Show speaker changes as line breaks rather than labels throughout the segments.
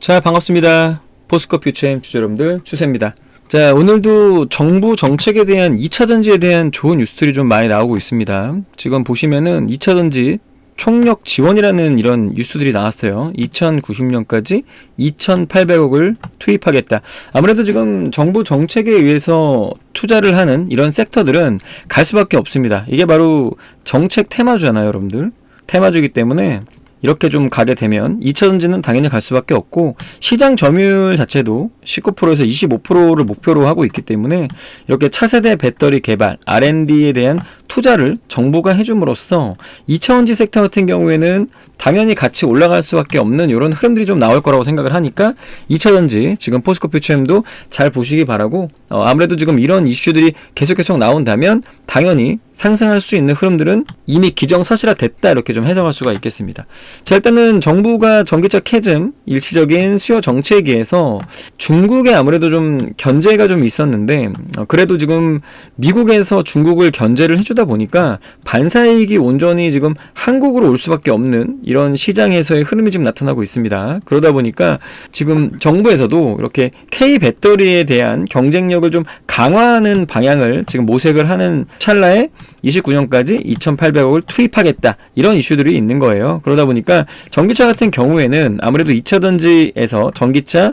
자, 반갑습니다. 포스코 퓨처엠 주주 여러분들, 추세입니다. 자, 오늘도 정부 정책에 대한 2차전지에 대한 좋은 뉴스들이 좀 많이 나오고 있습니다. 지금 보시면은 2차전지 총력 지원이라는 이런 뉴스들이 나왔어요. 2090년까지 2,800억을 투입하겠다. 아무래도 지금 정부 정책에 의해서 투자를 하는 이런 섹터들은 갈 수밖에 없습니다. 이게 바로 정책 테마주잖아요, 여러분들. 테마주이기 때문에 이렇게 좀 가게 되면 2차전지는 당연히 갈 수밖에 없고, 시장 점유율 자체도 19%에서 25%를 목표로 하고 있기 때문에 이렇게 차세대 배터리 개발, R&D에 대한 투자를 정부가 해줌으로써 2차전지 섹터 같은 경우에는 당연히 같이 올라갈 수밖에 없는 이런 흐름들이 좀 나올 거라고 생각을 하니까 2차전지 지금 포스코 퓨처엠도 잘 보시기 바라고, 아무래도 지금 이런 이슈들이 계속 나온다면 당연히 상승할 수 있는 흐름들은 이미 기정사실화 됐다, 이렇게 좀 해석할 수가 있겠습니다. 자, 일단은 정부가 전기차 캐즘, 일시적인 수요 정책에서 중국에 아무래도 좀 견제가 좀 있었는데, 그래도 지금 미국에서 중국을 견제를 해주다 보니까 반사이익이 온전히 지금 한국으로 올 수밖에 없는 이런 시장에서의 흐름이 지금 나타나고 있습니다. 그러다 보니까 지금 정부에서도 이렇게 K 배터리에 대한 경쟁력을 좀 강화하는 방향을 지금 모색을 하는 찰나에 29년까지 2,800억을 투입하겠다, 이런 이슈들이 있는 거예요. 그러다 보니까 전기차 같은 경우에는 아무래도 2차전지에서 전기차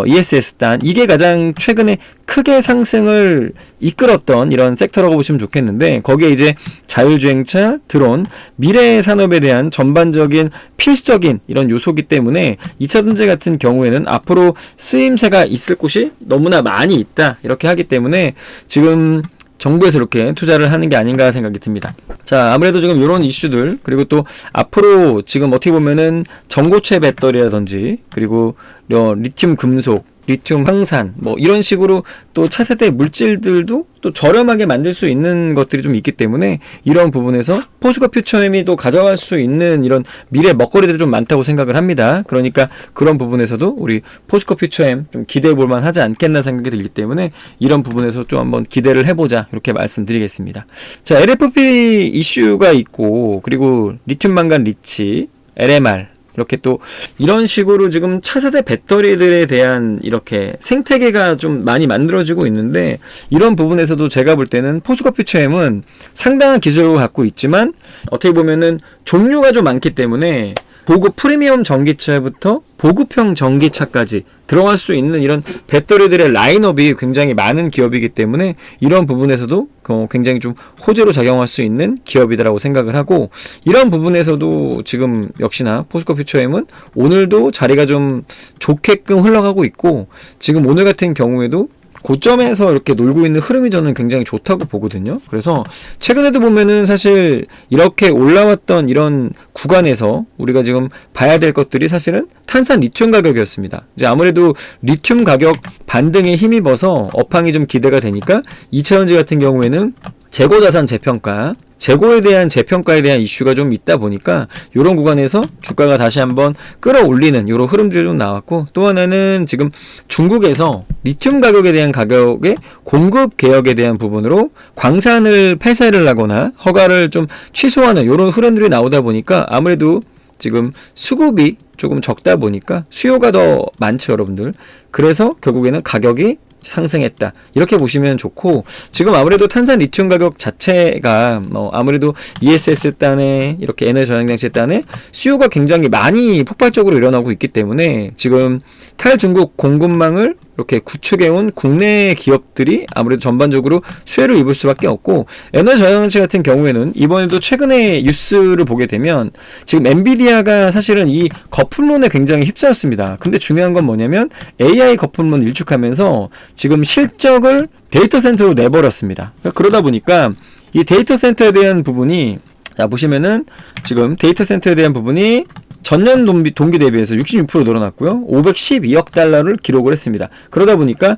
ESS단, 이게 가장 최근에 크게 상승을 이끌었던 이런 섹터라고 보시면 좋겠는데, 거기에 이제 자율주행차, 드론, 미래 산업에 대한 전반적인 필수적인 이런 요소기 때문에 2차전지 같은 경우에는 앞으로 쓰임새가 있을 곳이 너무나 많이 있다, 이렇게 하기 때문에 지금 정부에서 이렇게 투자를 하는 게 아닌가 생각이 듭니다. 자, 아무래도 지금 이런 이슈들, 그리고 또 앞으로 지금 어떻게 보면은 전고체 배터리라든지, 그리고 리튬 금속, 리튬 황산, 뭐 이런 식으로 또 차세대 물질들도 또 저렴하게 만들 수 있는 것들이 좀 있기 때문에 이런 부분에서 포스코 퓨처엠이 또 가져갈 수 있는 이런 미래 먹거리들이 좀 많다고 생각을 합니다. 그러니까 그런 부분에서도 우리 포스코 퓨처엠 좀 기대해 볼 만하지 않겠나 생각이 들기 때문에 이런 부분에서 좀 한번 기대를 해보자, 이렇게 말씀드리겠습니다. 자, LFP 이슈가 있고, 그리고 리튬 망간 리치, LMR, 이렇게 또 이런 식으로 지금 차세대 배터리들에 대한 이렇게 생태계가 좀 많이 만들어지고 있는데, 이런 부분에서도 제가 볼 때는 포스코 퓨처엠은 상당한 기술을 갖고 있지만 어떻게 보면은 종류가 좀 많기 때문에 고급 프리미엄 전기차부터 보급형 전기차까지 들어갈 수 있는 이런 배터리들의 라인업이 굉장히 많은 기업이기 때문에 이런 부분에서도 굉장히 좀 호재로 작용할 수 있는 기업이다라고 생각을 하고, 이런 부분에서도 지금 역시나 포스코 퓨처엠은 오늘도 자리가 좀 좋게끔 흘러가고 있고, 지금 오늘 같은 경우에도 고점에서 이렇게 놀고 있는 흐름이 저는 굉장히 좋다고 보거든요. 그래서 최근에도 보면은 사실 이렇게 올라왔던 이런 구간에서 우리가 지금 봐야 될 것들이 사실은 탄산 리튬 가격이었습니다. 이제 아무래도 리튬 가격 반등에 힘입어서 업황이 좀 기대가 되니까 2차전지 같은 경우에는 재고자산 재평가, 재고에 대한 재평가에 대한 이슈가 좀 있다 보니까 이런 구간에서 주가가 다시 한번 끌어올리는 이런 흐름들이 좀 나왔고, 또 하나는 지금 중국에서 리튬 가격에 대한 가격의 공급 개혁에 대한 부분으로 광산을 폐쇄를 하거나 허가를 좀 취소하는 이런 흐름들이 나오다 보니까 아무래도 지금 수급이 조금 적다 보니까 수요가 더 많죠, 여러분들. 그래서 결국에는 가격이 상승했다, 이렇게 보시면 좋고, 지금 아무래도 탄산 리튬 가격 자체가 아무래도 ESS 단에 이렇게 에너지 저장 장치 단에 수요가 굉장히 많이 폭발적으로 일어나고 있기 때문에 지금 탈중국 공급망을 이렇게 구축해온 국내 기업들이 아무래도 전반적으로 수혜를 입을 수밖에 없고, 에너지 저장장치 같은 경우에는 이번에도 최근에 뉴스를 보게 되면 지금 엔비디아가 사실은 이 거품론에 굉장히 휩싸였습니다. 근데 중요한 건 뭐냐면 AI 거품론 일축하면서 지금 실적을 데이터 센터로 내버렸습니다. 그러다 보니까 이 데이터 센터에 대한 부분이, 자 보시면은 지금 데이터 센터에 대한 부분이 전년 동기 대비해서 66% 늘어났고요. 512억 달러를 기록을 했습니다. 그러다 보니까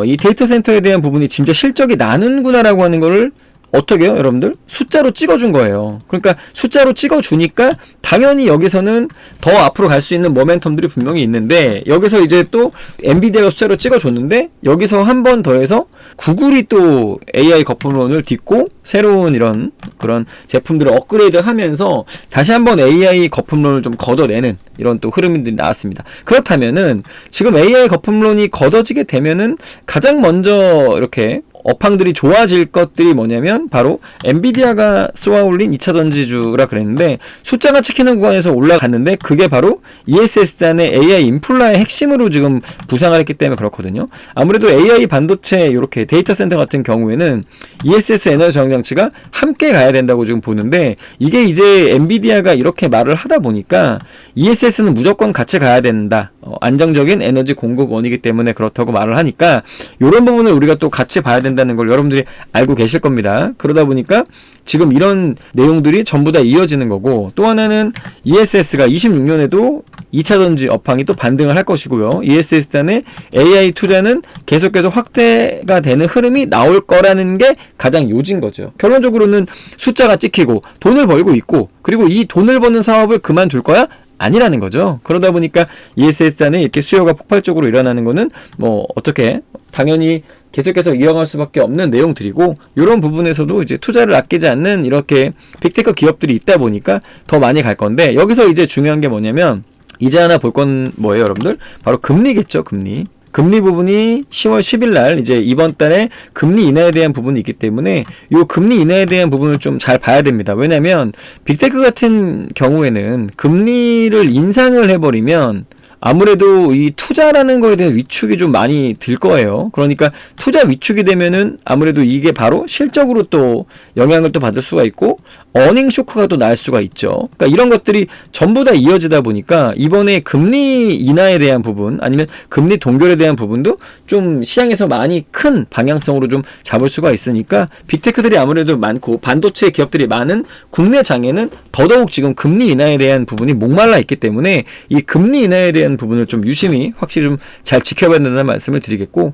이 데이터 센터에 대한 부분이 진짜 실적이 나는구나라고 하는 거를 어떻게 해요, 여러분들? 숫자로 찍어준 거예요. 그러니까 숫자로 찍어주니까 당연히 여기서는 더 앞으로 갈 수 있는 모멘텀들이 분명히 있는데, 여기서 이제 또 엔비디아가 숫자로 찍어줬는데 여기서 한 번 더해서 구글이 또 AI 거품론을 딛고 새로운 이런 그런 제품들을 업그레이드 하면서 다시 한번 AI 거품론을 좀 걷어내는 이런 또 흐름들이 나왔습니다. 그렇다면은 지금 AI 거품론이 걷어지게 되면은 가장 먼저 이렇게 업황들이 좋아질 것들이 뭐냐면 바로 엔비디아가 쏘아올린 2차 전지주라 그랬는데, 숫자가 찍히는 구간에서 올라갔는데 그게 바로 ESS단의 AI 인플라의 핵심으로 지금 부상을 했기 때문에 그렇거든요. 아무래도 AI 반도체 이렇게 데이터 센터 같은 경우에는 ESS 에너지 저장장치가 함께 가야 된다고 지금 보는데, 이게 이제 엔비디아가 이렇게 말을 하다 보니까 ESS는 무조건 같이 가야 된다. 안정적인 에너지 공급원이기 때문에 그렇다고 말을 하니까 이런 부분을 우리가 또 같이 봐야 된다는 걸 여러분들이 알고 계실 겁니다. 그러다 보니까 지금 이런 내용들이 전부 다 이어지는 거고, 또 하나는 ESS가 26년에도 2차 전지 업황이 또 반등을 할 것이고요. ESS단의 AI 투자는 계속해서 확대가 되는 흐름이 나올 거라는 게 가장 요지인 거죠. 결론적으로는 숫자가 찍히고 돈을 벌고 있고, 그리고 이 돈을 버는 사업을 그만둘 거야? 아니라는 거죠. 그러다 보니까 ESS단에 이렇게 수요가 폭발적으로 일어나는 거는 뭐 어떻게 당연히 계속해서 이어갈 수밖에 없는 내용들이고, 이런 부분에서도 이제 투자를 아끼지 않는 이렇게 빅테크 기업들이 있다 보니까 더 많이 갈 건데, 여기서 이제 중요한 게 뭐냐면 이제 하나 볼 건 뭐예요, 여러분들? 바로 금리겠죠, 금리. 금리 부분이 10월 10일 날 이제 이번 달에 금리 인하에 대한 부분이 있기 때문에 이 금리 인하에 대한 부분을 좀 잘 봐야 됩니다. 왜냐면 빅테크 같은 경우에는 금리를 인상을 해버리면 아무래도 이 투자라는 거에 대한 위축이 좀 많이 들 거예요. 그러니까 투자 위축이 되면은 아무래도 이게 바로 실적으로 또 영향을 또 받을 수가 있고 어닝 쇼크가 또 날 수가 있죠. 그러니까 이런 것들이 전부 다 이어지다 보니까 이번에 금리 인하에 대한 부분 아니면 금리 동결에 대한 부분도 좀 시장에서 많이 큰 방향성으로 좀 잡을 수가 있으니까 빅테크들이 아무래도 많고 반도체 기업들이 많은 국내 장에는 더더욱 지금 금리 인하에 대한 부분이 목말라 있기 때문에 이 금리 인하에 대한 부분을 좀 유심히 확실히 좀 잘 지켜봐야 된다는 말씀을 드리겠고,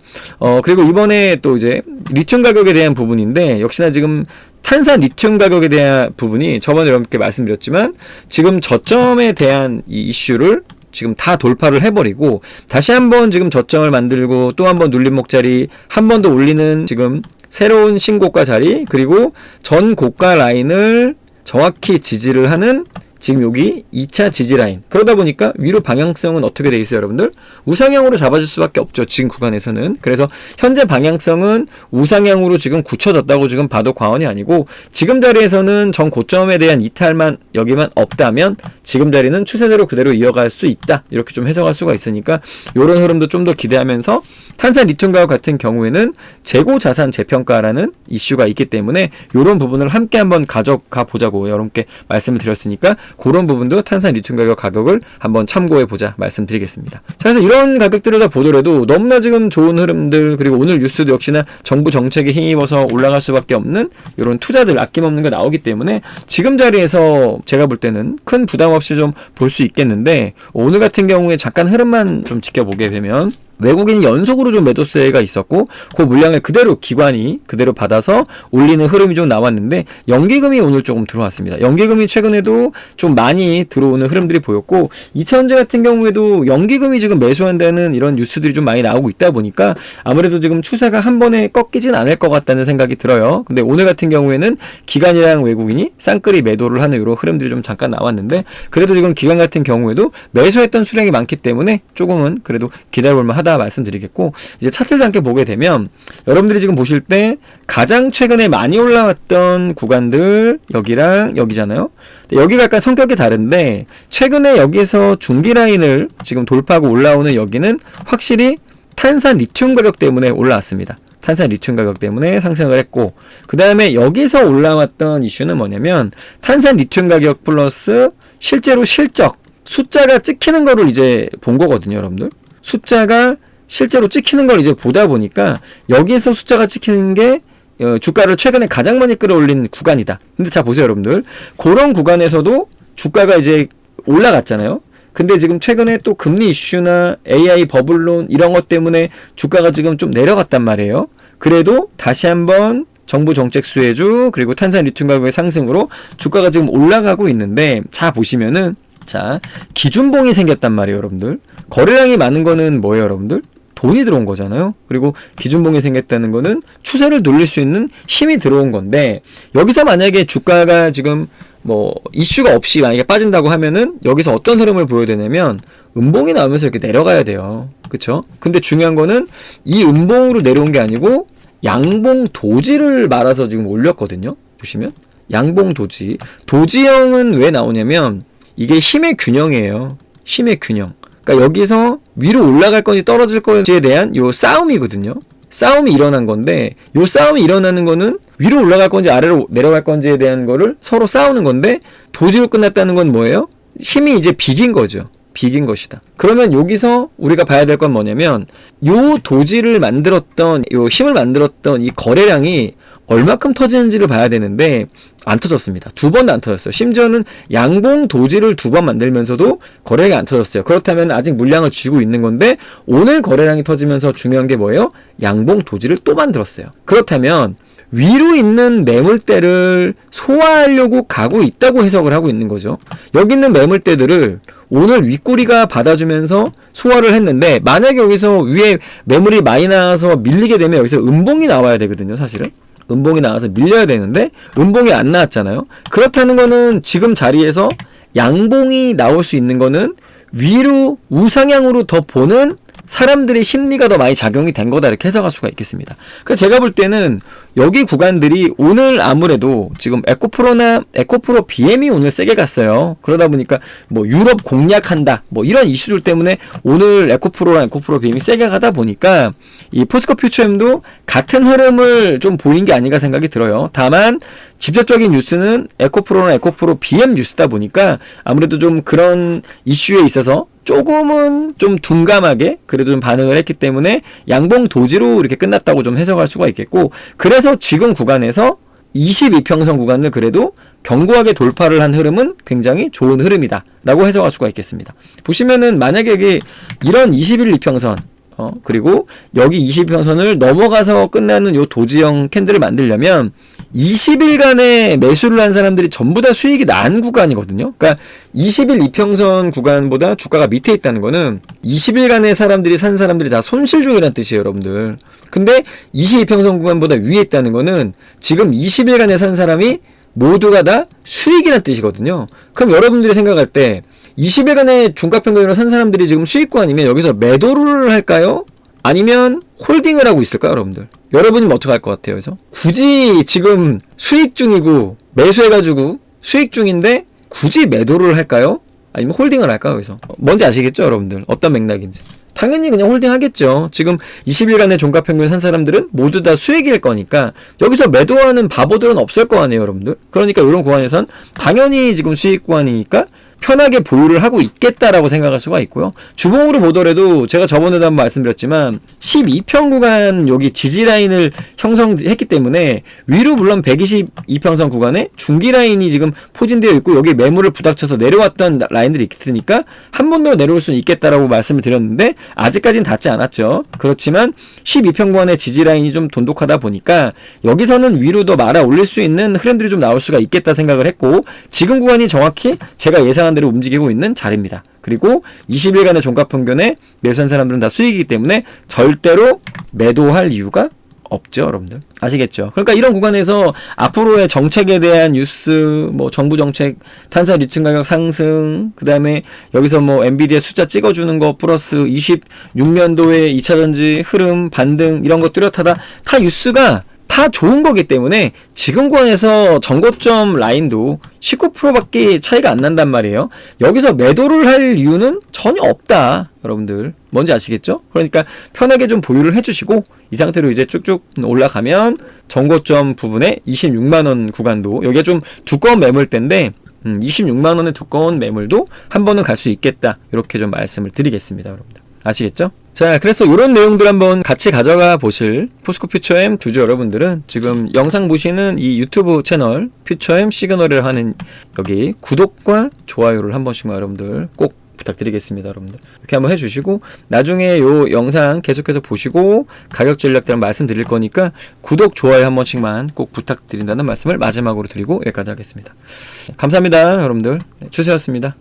그리고 이번에 또 이제 리튬 가격에 대한 부분인데, 역시나 지금 탄산 리튬 가격에 대한 부분이 저번에 여러분께 말씀드렸지만 지금 저점에 대한 이 이슈를 지금 다 돌파를 해버리고 다시 한번 지금 저점을 만들고 또 한번 눌림목 자리 한 번 더 올리는 지금 새로운 신고가 자리, 그리고 전 고가 라인을 정확히 지지를 하는 지금 여기 2차 지지 라인. 그러다 보니까 위로 방향성은 어떻게 돼 있어요, 여러분들? 우상향으로 잡아줄 수밖에 없죠, 지금 구간에서는. 그래서 현재 방향성은 우상향으로 지금 굳혀졌다고 지금 봐도 과언이 아니고, 지금 자리에서는 전 고점에 대한 이탈만 여기만 없다면 지금 자리는 추세대로 그대로 이어갈 수 있다, 이렇게 좀 해석할 수가 있으니까 이런 흐름도 좀 더 기대하면서, 탄산 리튬 가격 같은 경우에는 재고 자산 재평가라는 이슈가 있기 때문에 이런 부분을 함께 한번 가져가 보자고 여러분께 말씀을 드렸으니까 그런 부분도 탄산 리튬 가격을 한번 참고해 보자 말씀드리겠습니다. 자, 그래서 이런 가격들을 다 보더라도 너무나 지금 좋은 흐름들, 그리고 오늘 뉴스도 역시나 정부 정책에 힘입어서 올라갈 수밖에 없는 이런 투자들 아낌없는 거 나오기 때문에 지금 자리에서 제가 볼 때는 큰 부담 없이 좀 볼 수 있겠는데, 오늘 같은 경우에 잠깐 흐름만 좀 지켜보게 되면 외국인이 연속으로 좀 매도세가 있었고 그 물량을 그대로 기관이 그대로 받아서 올리는 흐름이 좀 나왔는데, 연기금이 오늘 조금 들어왔습니다. 연기금이 최근에도 좀 많이 들어오는 흐름들이 보였고, 2차전지 같은 경우에도 연기금이 지금 매수한다는 이런 뉴스들이 좀 많이 나오고 있다 보니까 아무래도 지금 추세가 한 번에 꺾이진 않을 것 같다는 생각이 들어요. 근데 오늘 같은 경우에는 기관이랑 외국인이 쌍끌이 매도를 하는 이런 흐름들이 좀 잠깐 나왔는데, 그래도 지금 기관 같은 경우에도 매수했던 수량이 많기 때문에 조금은 그래도 기다려볼만 하다 말씀드리겠고, 이제 차트를 함께 보게 되면 여러분들이 지금 보실 때 가장 최근에 많이 올라왔던 구간들 여기랑 여기잖아요. 여기가 약간 성격이 다른데, 최근에 여기서 중기 라인을 지금 돌파하고 올라오는 여기는 확실히 탄산 리튬 가격 때문에 올라왔습니다. 탄산 리튬 가격 때문에 상승을 했고, 그 다음에 여기서 올라왔던 이슈는 뭐냐면 탄산 리튬 가격 플러스 실제로 실적 숫자가 찍히는 거를 이제 본 거거든요, 여러분들. 숫자가 실제로 찍히는 걸 이제 보다 보니까 여기에서 숫자가 찍히는 게 주가를 최근에 가장 많이 끌어올린 구간이다. 근데 자 보세요, 여러분들. 그런 구간에서도 주가가 이제 올라갔잖아요. 근데 지금 최근에 또 금리 이슈나 AI 버블론 이런 것 때문에 주가가 지금 좀 내려갔단 말이에요. 그래도 다시 한번 정부 정책 수혜주 그리고 탄산 리튬 가격의 상승으로 주가가 지금 올라가고 있는데, 자 보시면은 자 기준봉이 생겼단 말이에요 여러분들. 거래량이 많은 거는 뭐예요 여러분들? 돈이 들어온 거잖아요. 그리고 기준봉이 생겼다는 거는 추세를 돌릴 수 있는 힘이 들어온 건데, 여기서 만약에 주가가 지금 뭐 이슈가 없이 만약에 빠진다고 하면은 여기서 어떤 흐름을 보여야 되냐면 음봉이 나오면서 이렇게 내려가야 돼요. 그쵸? 근데 중요한 거는 이 음봉으로 내려온 게 아니고 양봉 도지를 말아서 지금 올렸거든요. 보시면 양봉 도지. 도지형은 왜 나오냐면 이게 힘의 균형이에요. 힘의 균형. 그러니까 여기서 위로 올라갈 건지 떨어질 건지에 대한 요 싸움이거든요. 싸움이 일어난 건데, 요 싸움이 일어나는 거는 위로 올라갈 건지 아래로 내려갈 건지에 대한 거를 서로 싸우는 건데, 도지로 끝났다는 건 뭐예요? 힘이 이제 비긴 거죠. 비긴 것이다. 그러면 여기서 우리가 봐야 될 건 뭐냐면, 요 도지를 만들었던, 요 힘을 만들었던 이 거래량이 얼마큼 터지는지를 봐야 되는데 안 터졌습니다. 두 번도 안 터졌어요. 심지어는 양봉 도지를 두 번 만들면서도 거래량이 안 터졌어요. 그렇다면 아직 물량을 쥐고 있는 건데, 오늘 거래량이 터지면서 중요한 게 뭐예요? 양봉 도지를 또 만들었어요. 그렇다면 위로 있는 매물대를 소화하려고 가고 있다고 해석을 하고 있는 거죠. 여기 있는 매물대들을 오늘 윗꼬리가 받아주면서 소화를 했는데, 만약에 여기서 위에 매물이 많이 나와서 밀리게 되면 여기서 음봉이 나와야 되거든요. 사실은 음봉이 나와서 밀려야 되는데 음봉이 안 나왔잖아요. 그렇다는 거는 지금 자리에서 양봉이 나올 수 있는 거는 위로 우상향으로 더 보는 사람들의 심리가 더 많이 작용이 된 거다, 이렇게 해석할 수가 있겠습니다. 그래서 제가 볼 때는 여기 구간들이 오늘 아무래도 지금 에코프로 BM이 오늘 세게 갔어요. 그러다 보니까 뭐 유럽 공략한다 뭐 이런 이슈들 때문에 오늘 에코프로랑 에코프로 BM이 세게 가다 보니까 이 포스코 퓨처엠도 같은 흐름을 좀 보인 게 아닌가 생각이 들어요. 다만 직접적인 뉴스는 에코프로나 에코프로 BM 뉴스다 보니까 아무래도 좀 그런 이슈에 있어서 조금은 좀 둔감하게 그래도 좀 반응을 했기 때문에 양봉 도지로 이렇게 끝났다고 좀 해석할 수가 있겠고, 그래서 지금 구간에서 22평선 구간을 그래도 견고하게 돌파를 한 흐름은 굉장히 좋은 흐름이다 라고 해석할 수가 있겠습니다. 보시면은 만약에 여기 이런 21이평선 그리고 여기 22평선을 넘어가서 끝나는 요 도지형 캔들을 만들려면 20일간의 매수를 한 사람들이 전부 다 수익이 난 구간이거든요. 그러니까 20일 이평선 구간보다 주가가 밑에 있다는 거는 20일간의 사람들이 산 사람들이 다 손실 중이라는 뜻이에요, 여러분들. 근데 22평선 구간보다 위에 있다는 거는 지금 20일간에 산 사람이 모두가 다 수익이라는 뜻이거든요. 그럼 여러분들이 생각할 때 20일간의 중가평균으로 산 사람들이 지금 수익구간이면 여기서 매도를 할까요? 아니면 홀딩을 하고 있을까요, 여러분들? 여러분은 어떻게 할 것 같아요, 그래서? 굳이 지금 수익 중이고 매수해가지고 수익 중인데 굳이 매도를 할까요? 아니면 홀딩을 할까요, 그래서? 뭔지 아시겠죠, 여러분들? 어떤 맥락인지. 당연히 그냥 홀딩 하겠죠. 지금 20일간의 종가평균 산 사람들은 모두 다 수익일 거니까 여기서 매도하는 바보들은 없을 거 아니에요, 여러분들? 그러니까 이런 구간에선 당연히 지금 수익 구간이니까 편하게 보유를 하고 있겠다라고 생각할 수가 있고요. 주봉으로 보더라도 제가 저번에도 한번 말씀드렸지만 12평 구간 여기 지지라인을 형성했기 때문에 위로 물론 122평선 구간에 중기라인이 지금 포진되어 있고 여기 매물을 부닥쳐서 내려왔던 라인들이 있으니까 한 번 더 내려올 수는 있겠다라고 말씀을 드렸는데 아직까지는 닿지 않았죠. 그렇지만 12평 구간의 지지라인이 좀 돈독하다 보니까 여기서는 위로 더 말아 올릴 수 있는 흐름들이 좀 나올 수가 있겠다 생각을 했고, 지금 구간이 정확히 제가 예상한 대로 움직이고 있는 자리입니다. 그리고 20일간의 종가평균에 매수한 사람들은 다 수익이기 때문에 절대로 매도할 이유가 없죠, 여러분들. 아시겠죠? 그러니까 이런 구간에서 앞으로의 정책에 대한 뉴스, 뭐 정부 정책, 탄산 리튬 가격 상승, 그 다음에 여기서 뭐 엔비디아 숫자 찍어주는 거 플러스 26년도에 2차전지 흐름, 반등 이런 거 뚜렷하다. 다 뉴스가 다 좋은 거기 때문에 지금 구간에서 전고점 라인도 19%밖에 차이가 안 난단 말이에요. 여기서 매도를 할 이유는 전혀 없다, 여러분들. 뭔지 아시겠죠? 그러니까 편하게 좀 보유를 해주시고 이 상태로 이제 쭉쭉 올라가면 전고점 부분에 26만원 구간도 여기가 좀 두꺼운 매물대인데 26만원의 두꺼운 매물도 한 번은 갈 수 있겠다, 이렇게 좀 말씀을 드리겠습니다, 여러분들. 아시겠죠? 자, 그래서 이런 내용들 한번 같이 가져가 보실 포스코 퓨처엠 주주 여러분들은 지금 영상 보시는 이 유튜브 채널 퓨처엠 시그널을 하는 여기 구독과 좋아요를 한 번씩만 여러분들 꼭 부탁드리겠습니다, 여러분들. 이렇게 한번 해주시고 나중에 요 영상 계속해서 보시고 가격 전략들 말씀드릴 거니까 구독, 좋아요 한 번씩만 꼭 부탁드린다는 말씀을 마지막으로 드리고 여기까지 하겠습니다. 감사합니다, 여러분들. 추세였습니다.